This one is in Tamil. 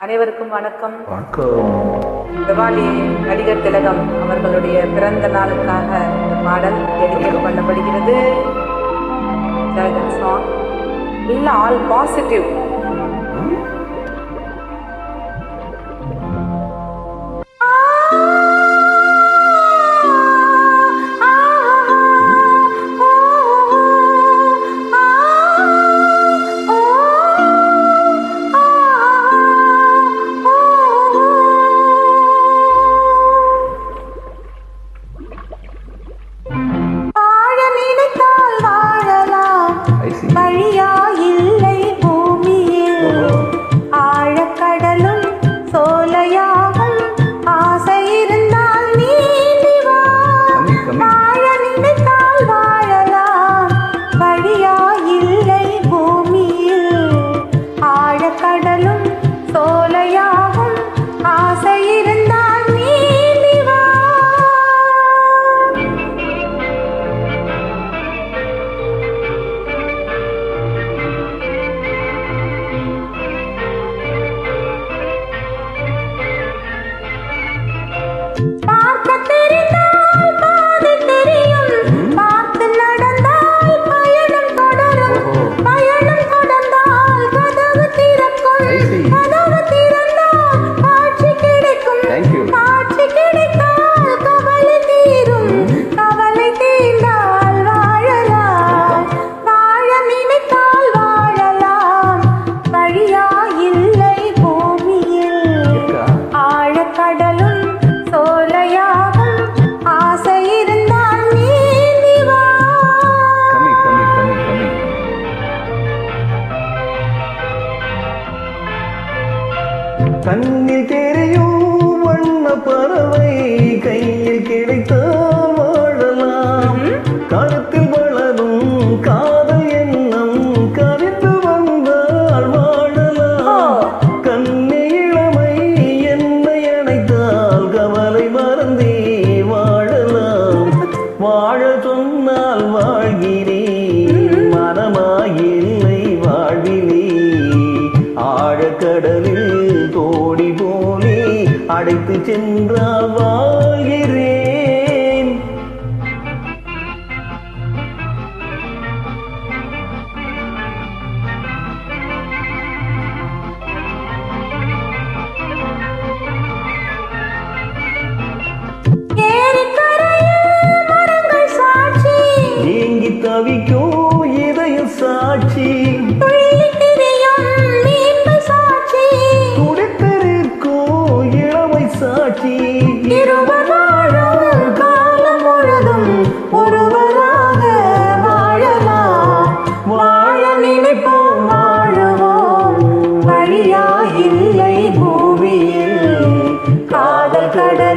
அனைவருக்கும் வணக்கம். திவாலி நடிகர் திலகம் அவர்களுடைய பிறந்த நாளுக்காக இந்த பாடல் டெடிகேட் பண்ணப்படுகிறது. சாங் இல்லை, ஆல் பாசிட்டிவ். கண்ணில் தெரியும் வண்ண பறவை கையில் கிடைத்தால் வாழலாம். கழுத்தில் வளரும் காதல் எண்ணம் கவித்து வந்தால் வாழலாம். கண்ணி இளமை என்னை அணைத்தால் கவலை மறந்தே வாழலாம். வாழ சொன்னால் வாழ்கிறேன், மனமாயில்லை வாழ்விலே. ஆழக்கடலில் தோடி போலே அடைத்து சென்றால் வாழ்கிறேன். ஏங்கி தவிக்கும் இதயம் சாட்சி, சாட்சி. இருவர் வாழும் காலம் முழுதும் ஒருவராக வாழலாம். வாழ நினைப்போம், வாழுவோம். வழியா இல்லை பூமியில் காதல் கடல்